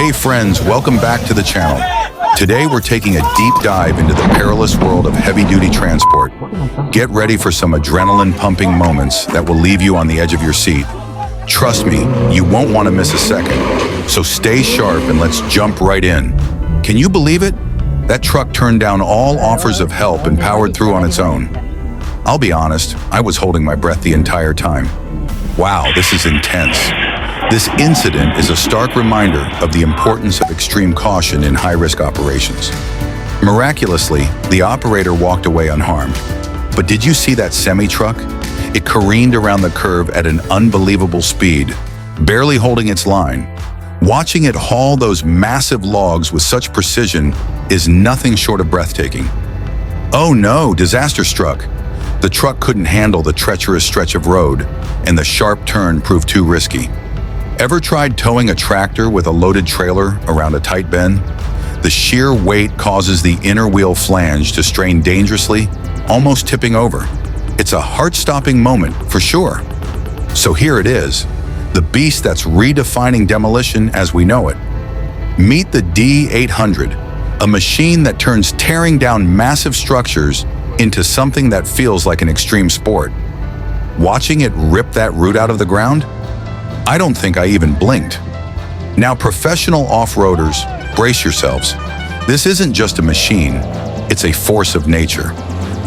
Hey friends, welcome back to the channel. Today we're taking a deep dive into the perilous world of heavy-duty transport. Get ready for some adrenaline-pumping moments that will leave you on the edge of your seat. Trust me, you won't want to miss a second. So stay sharp and let's jump right in. Can you believe it? That truck turned down all offers of help and powered through on its own. I'll be honest, I was holding my breath the entire time. Wow, this is intense. This incident is a stark reminder of the importance of extreme caution in high-risk operations. Miraculously, the operator walked away unharmed. But did you see that semi-truck? It careened around the curve at an unbelievable speed, barely holding its line. Watching it haul those massive logs with such precision is nothing short of breathtaking. Oh no, disaster struck. The truck couldn't handle the treacherous stretch of road, and the sharp turn proved too risky. Ever tried towing a tractor with a loaded trailer around a tight bend? The sheer weight causes the inner wheel flange to strain dangerously, almost tipping over. It's a heart-stopping moment, for sure. So here it is, the beast that's redefining demolition as we know it. Meet the D800, a machine that turns tearing down massive structures into something that feels like an extreme sport. Watching it rip that root out of the ground? I don't think I even blinked. Now, professional off-roaders, brace yourselves. This isn't just a machine, it's a force of nature.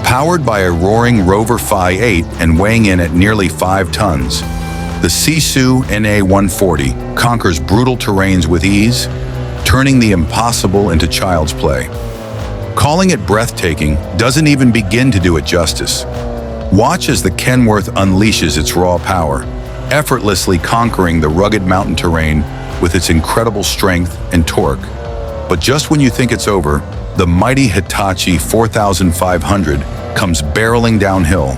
Powered by a roaring Rover Phi 8 and weighing in at nearly 5 tons, the Sisu NA140 conquers brutal terrains with ease, turning the impossible into child's play. Calling it breathtaking doesn't even begin to do it justice. Watch as the Kenworth unleashes its raw power, effortlessly conquering the rugged mountain terrain with its incredible strength and torque. But just when you think it's over, the mighty Hitachi 4500 comes barreling downhill,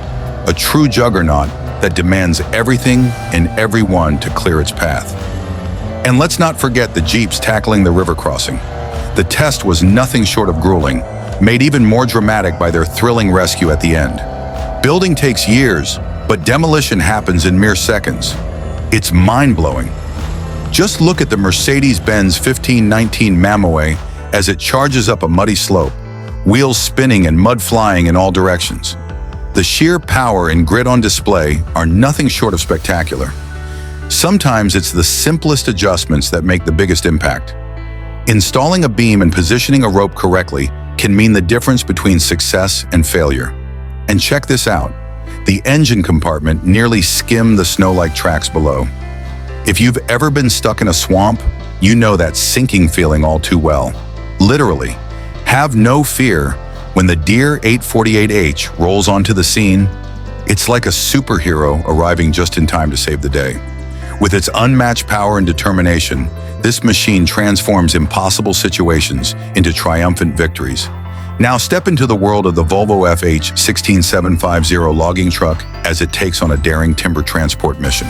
a true juggernaut that demands everything and everyone to clear its path. And let's not forget the Jeeps tackling the river crossing. The test was nothing short of grueling, made even more dramatic by their thrilling rescue at the end. Building takes years, but demolition happens in mere seconds. It's mind-blowing. Just look at the Mercedes-Benz 1519 Mamaway as it charges up a muddy slope, wheels spinning and mud flying in all directions. The sheer power and grit on display are nothing short of spectacular. Sometimes it's the simplest adjustments that make the biggest impact. Installing a beam and positioning a rope correctly can mean the difference between success and failure. And check this out. The engine compartment nearly skimmed the snow-like tracks below. If you've ever been stuck in a swamp, you know that sinking feeling all too well. Literally, have no fear when the Deere 848H rolls onto the scene. It's like a superhero arriving just in time to save the day. With its unmatched power and determination, this machine transforms impossible situations into triumphant victories. Now step into the world of the Volvo FH16750 logging truck as it takes on a daring timber transport mission.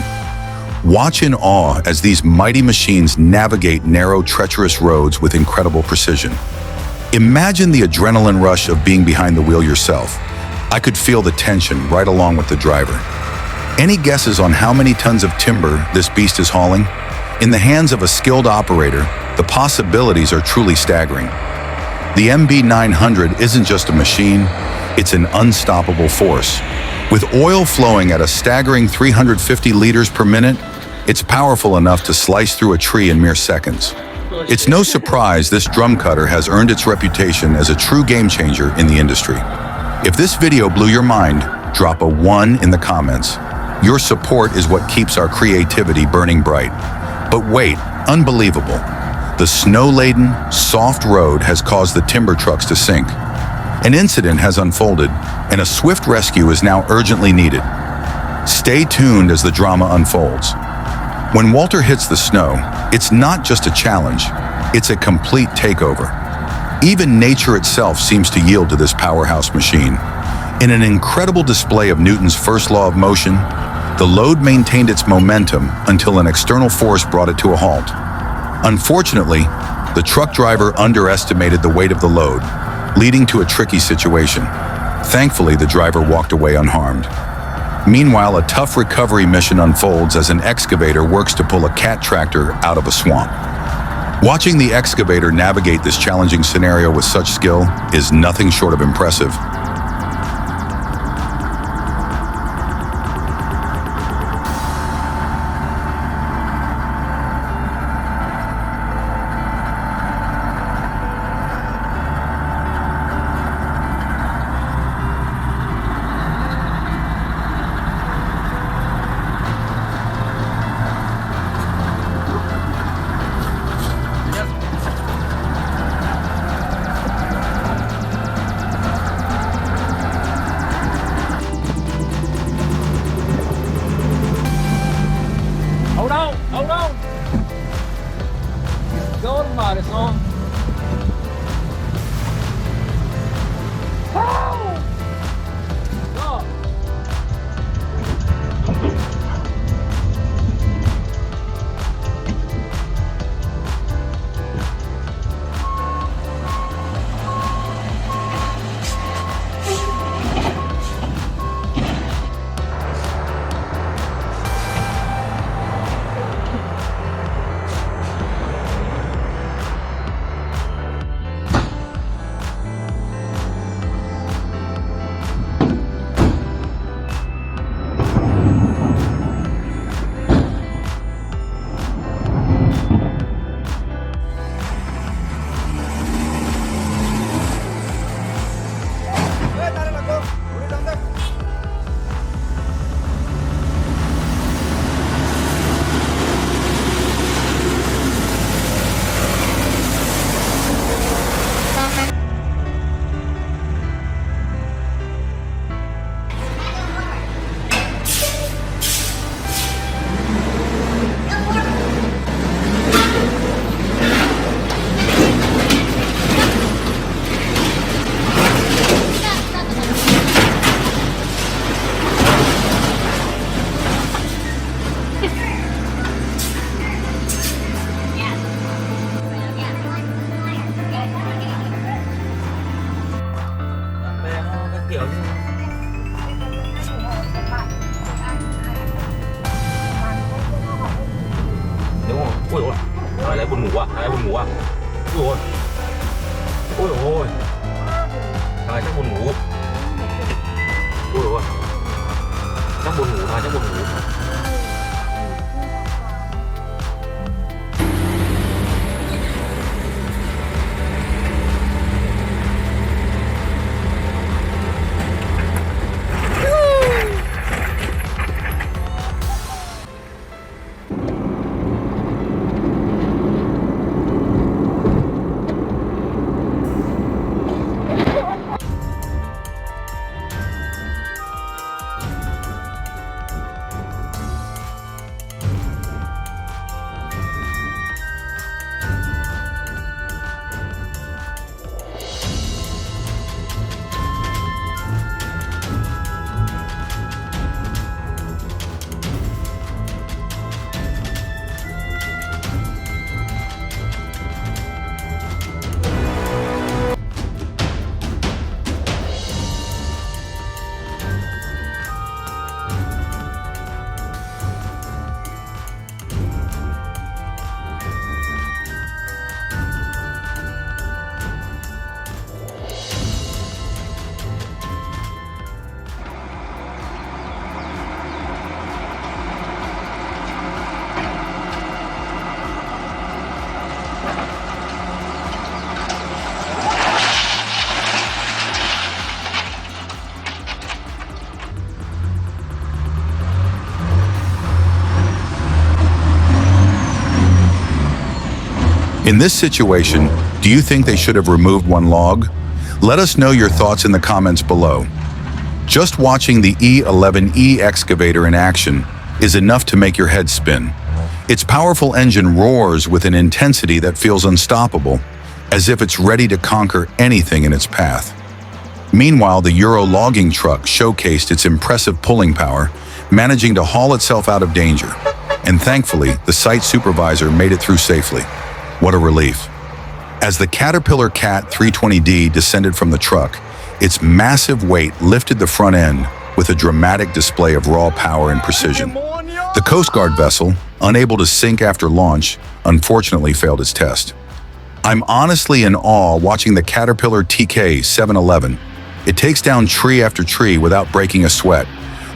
Watch in awe as these mighty machines navigate narrow, treacherous roads with incredible precision. Imagine the adrenaline rush of being behind the wheel yourself. I could feel the tension right along with the driver. Any guesses on how many tons of timber this beast is hauling? In the hands of a skilled operator, the possibilities are truly staggering. The MB900 isn't just a machine, it's an unstoppable force. With oil flowing at a staggering 350 liters per minute, it's powerful enough to slice through a tree in mere seconds. It's no surprise this drum cutter has earned its reputation as a true game changer in the industry. If this video blew your mind, drop a 1 in the comments. Your support is what keeps our creativity burning bright. But wait, unbelievable. The snow-laden, soft road has caused the timber trucks to sink. An incident has unfolded, and a swift rescue is now urgently needed. Stay tuned as the drama unfolds. When Walter hits the snow, it's not just a challenge, it's a complete takeover. Even nature itself seems to yield to this powerhouse machine. In an incredible display of Newton's first law of motion, the load maintained its momentum until an external force brought it to a halt. Unfortunately, the truck driver underestimated the weight of the load, leading to a tricky situation. Thankfully, the driver walked away unharmed. Meanwhile, a tough recovery mission unfolds as an excavator works to pull a cat tractor out of a swamp. Watching the excavator navigate this challenging scenario with such skill is nothing short of impressive. Hold on. Go to mud, it's on. Go. Kiểu như đúng rồi. Ui ôi, ai lấy buồn ngủ à? Ai buồn ngủ à? Ui ôi, ui ôi, ai chắc buồn ngủ. Ui ôi, chắc buồn ngủ, ai chắc buồn ngủ. In this situation, do you think they should have removed one log? Let us know your thoughts in the comments below. Just watching the E11E excavator in action is enough to make your head spin. Its powerful engine roars with an intensity that feels unstoppable, as if it's ready to conquer anything in its path. Meanwhile, the Euro logging truck showcased its impressive pulling power, managing to haul itself out of danger. And thankfully, the site supervisor made it through safely. What a relief. As the Caterpillar Cat 320D descended from the truck, its massive weight lifted the front end with a dramatic display of raw power and precision. The Coast Guard vessel, unable to sink after launch, unfortunately failed its test. I'm honestly in awe watching the Caterpillar TK711. It takes down tree after tree without breaking a sweat,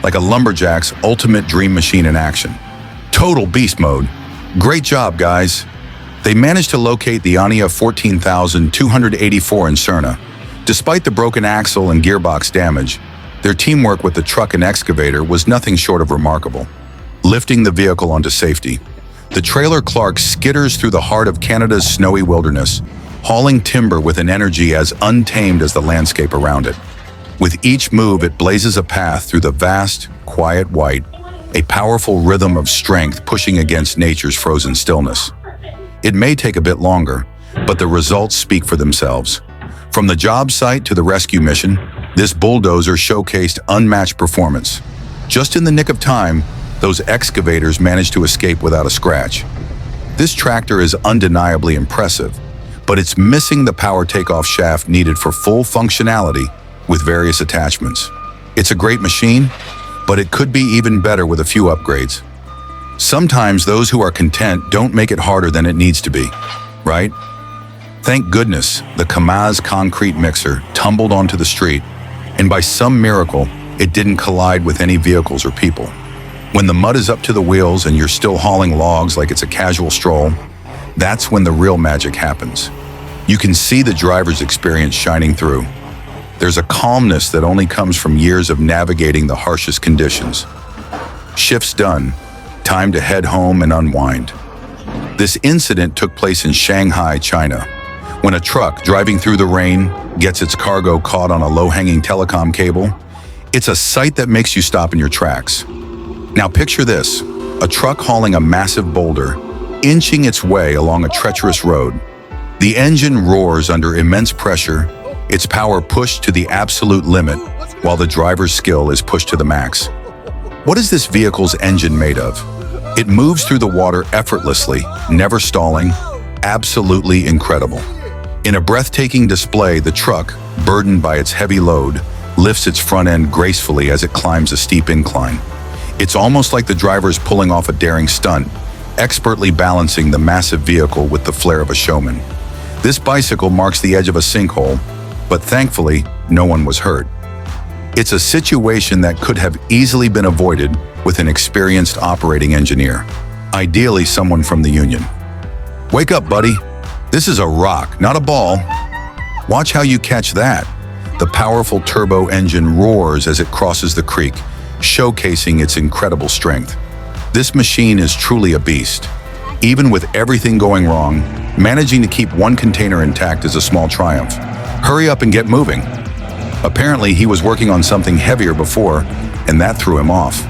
like a lumberjack's ultimate dream machine in action. Total beast mode. Great job, guys. They managed to locate the Ania 14284 in Cerna. Despite the broken axle and gearbox damage, their teamwork with the truck and excavator was nothing short of remarkable. Lifting the vehicle onto safety, the trailer Clark skitters through the heart of Canada's snowy wilderness, hauling timber with an energy as untamed as the landscape around it. With each move, it blazes a path through the vast, quiet white, a powerful rhythm of strength pushing against nature's frozen stillness. It may take a bit longer, but the results speak for themselves. From the job site to the rescue mission, this bulldozer showcased unmatched performance. Just in the nick of time, those excavators managed to escape without a scratch. This tractor is undeniably impressive, but it's missing the power takeoff shaft needed for full functionality with various attachments. It's a great machine, but it could be even better with a few upgrades. Sometimes those who are content don't make it harder than it needs to be, right? Thank goodness the Kamaz concrete mixer tumbled onto the street, and by some miracle, it didn't collide with any vehicles or people. When the mud is up to the wheels and you're still hauling logs like it's a casual stroll, that's when the real magic happens. You can see the driver's experience shining through. There's a calmness that only comes from years of navigating the harshest conditions. Shift's done, time to head home and unwind. This incident took place in Shanghai, China, when a truck driving through the rain gets its cargo caught on a low-hanging telecom cable. It's a sight that makes you stop in your tracks. Now picture this, a truck hauling a massive boulder, inching its way along a treacherous road. The engine roars under immense pressure, its power pushed to the absolute limit, while the driver's skill is pushed to the max. What is this vehicle's engine made of? It moves through the water effortlessly, never stalling, absolutely incredible. In a breathtaking display, the truck, burdened by its heavy load, lifts its front end gracefully as it climbs a steep incline. It's almost like the driver is pulling off a daring stunt, expertly balancing the massive vehicle with the flair of a showman. This bicycle marks the edge of a sinkhole, but thankfully, no one was hurt. It's a situation that could have easily been avoided with an experienced operating engineer, ideally someone from the union. Wake up, buddy. This is a rock, not a ball. Watch how you catch that. The powerful turbo engine roars as it crosses the creek, showcasing its incredible strength. This machine is truly a beast. Even with everything going wrong, managing to keep one container intact is a small triumph. Hurry up and get moving. Apparently, he was working on something heavier before, and that threw him off.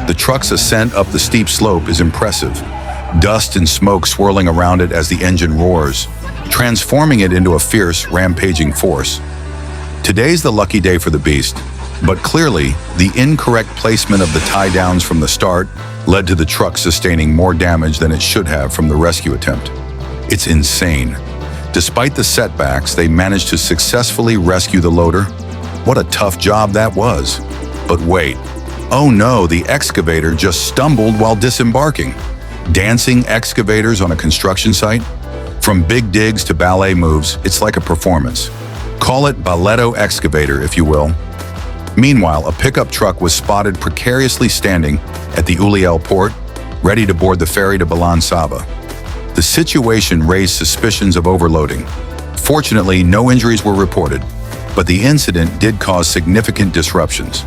The truck's ascent up the steep slope is impressive. Dust and smoke swirling around it as the engine roars, transforming it into a fierce, rampaging force. Today's the lucky day for the beast, but clearly, the incorrect placement of the tie-downs from the start led to the truck sustaining more damage than it should have from the rescue attempt. It's insane. Despite the setbacks, they managed to successfully rescue the loader. What a tough job that was. But wait, oh no, the excavator just stumbled while disembarking. Dancing excavators on a construction site? From big digs to ballet moves, it's like a performance. Call it balletto excavator, if you will. Meanwhile, a pickup truck was spotted precariously standing at the Uliel port, ready to board the ferry to Balan Saba. The situation raised suspicions of overloading. Fortunately, no injuries were reported, but the incident did cause significant disruptions.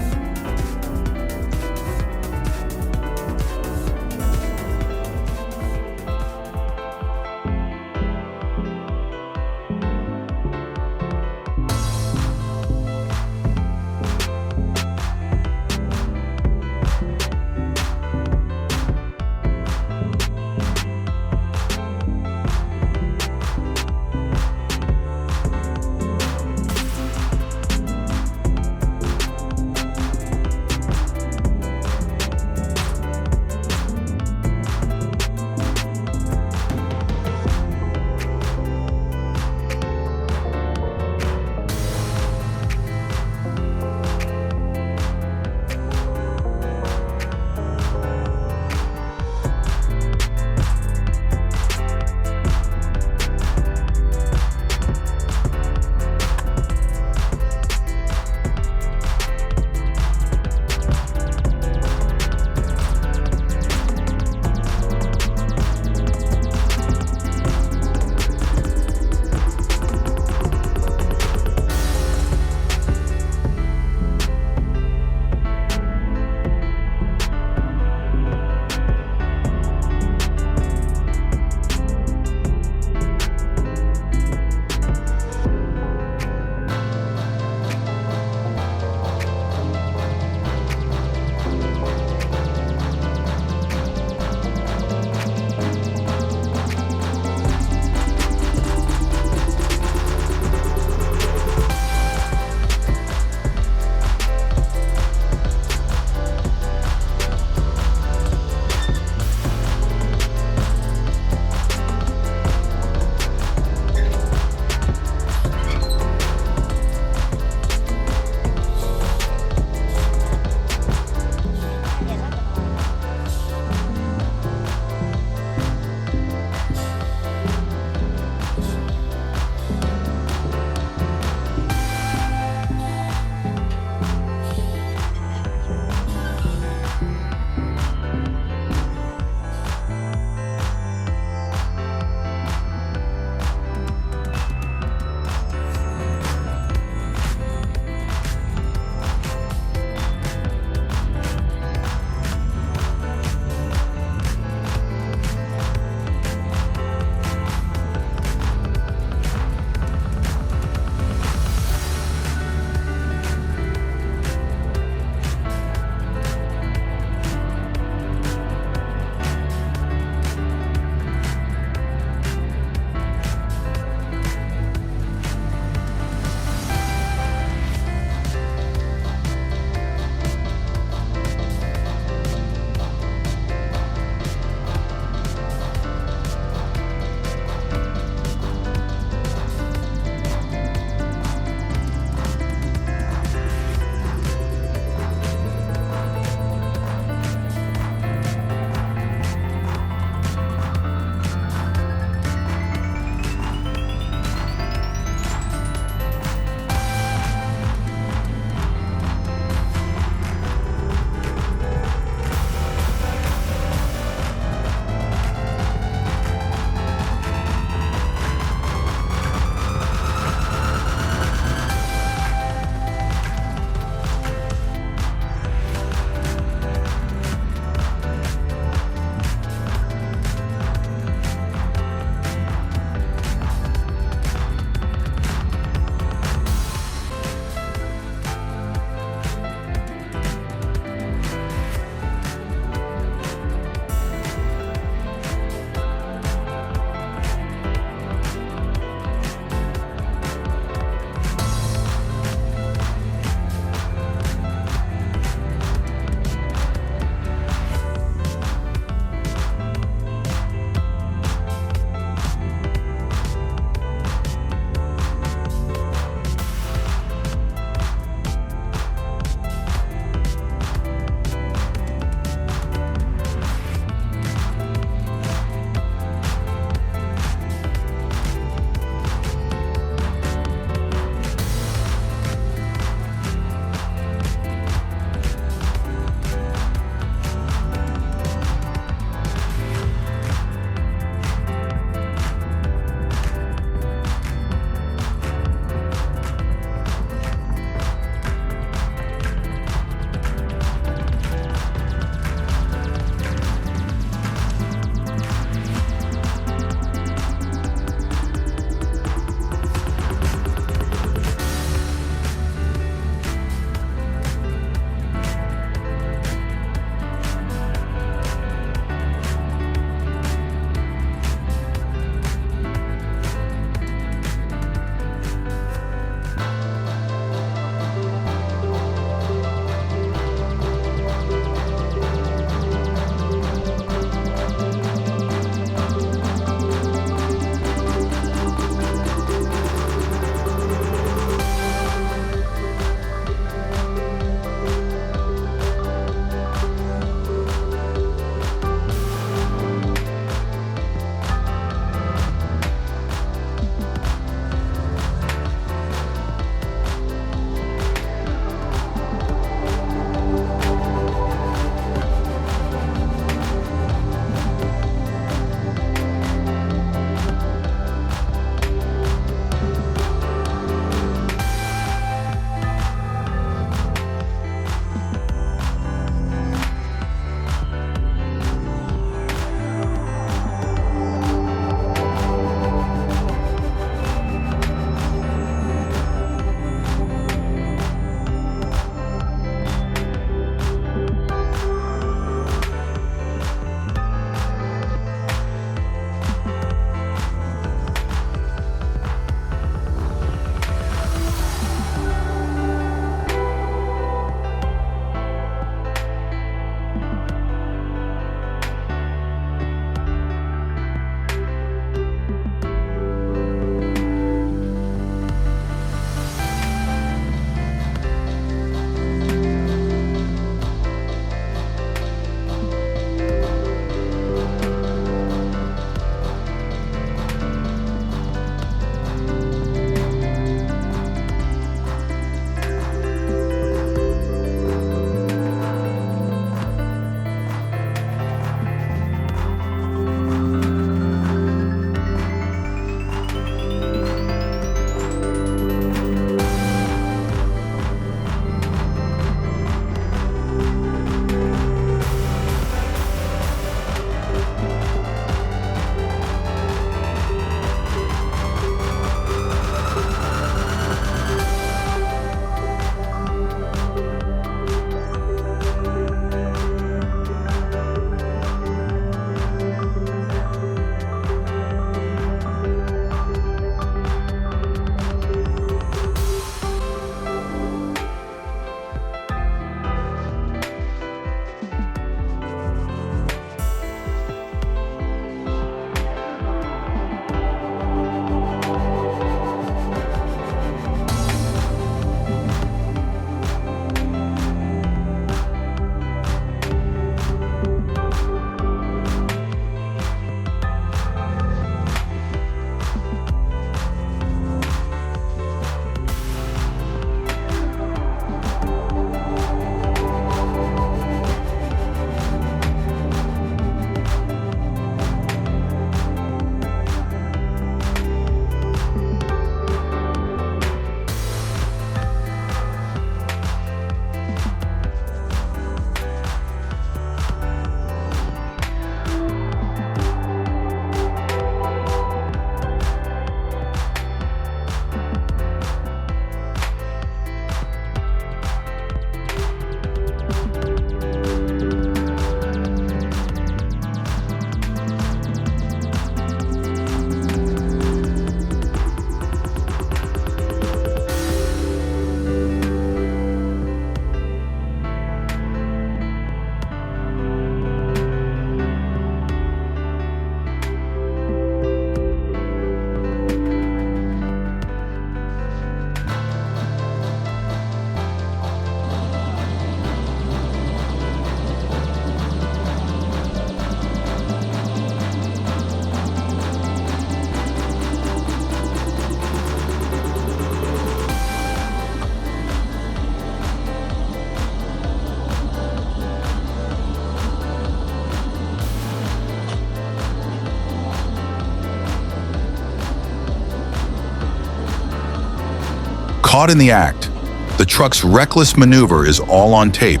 Caught in the act, the truck's reckless maneuver is all on tape,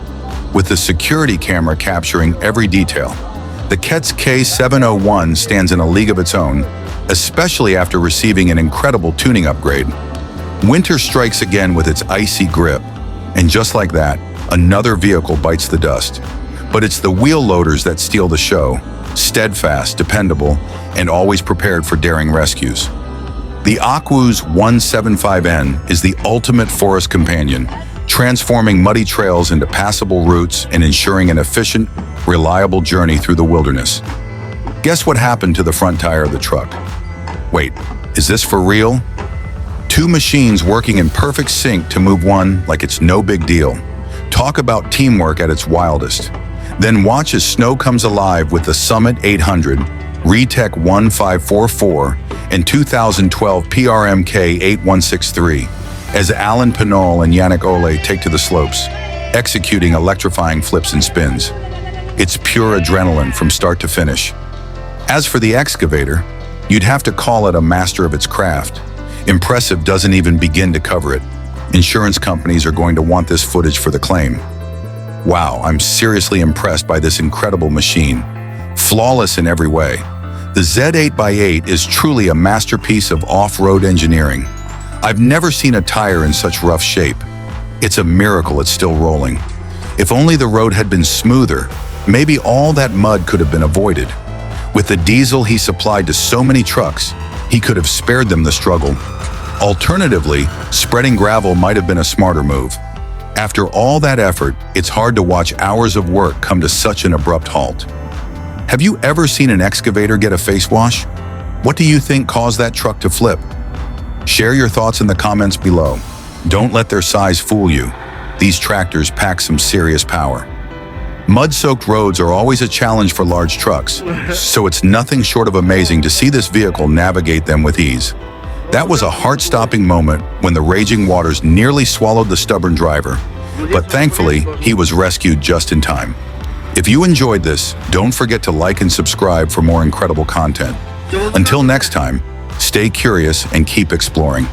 with the security camera capturing every detail. The Ketz K701 stands in a league of its own, especially after receiving an incredible tuning upgrade. Winter strikes again with its icy grip, and just like that, another vehicle bites the dust. But it's the wheel loaders that steal the show, steadfast, dependable, and always prepared for daring rescues. The Aquus 175N is the ultimate forest companion, transforming muddy trails into passable routes and ensuring an efficient, reliable journey through the wilderness. Guess what happened to the front tire of the truck? Wait, is this for real? Two machines working in perfect sync to move one like it's no big deal. Talk about teamwork at its wildest. Then watch as Snow comes alive with the Summit 800, Retec 1544, and 2012 PRMK 8163, as Alan Pinol and Yannick Ole take to the slopes, executing electrifying flips and spins. It's pure adrenaline from start to finish. As for the Excavator, you'd have to call it a master of its craft. Impressive doesn't even begin to cover it. Insurance companies are going to want this footage for the claim. Wow, I'm seriously impressed by this incredible machine. Flawless in every way. The Z8x8 is truly a masterpiece of off-road engineering. I've never seen a tire in such rough shape. It's a miracle it's still rolling. If only the road had been smoother, maybe all that mud could have been avoided. With the diesel he supplied to so many trucks, he could have spared them the struggle. Alternatively, spreading gravel might have been a smarter move. After all that effort, it's hard to watch hours of work come to such an abrupt halt. Have you ever seen an excavator get a face wash? What do you think caused that truck to flip? Share your thoughts in the comments below. Don't let their size fool you. These tractors pack some serious power. Mud-soaked roads are always a challenge for large trucks, so it's nothing short of amazing to see this vehicle navigate them with ease. That was a heart-stopping moment when the raging waters nearly swallowed the stubborn driver, but thankfully, he was rescued just in time. If you enjoyed this, don't forget to like and subscribe for more incredible content. Until next time, stay curious and keep exploring.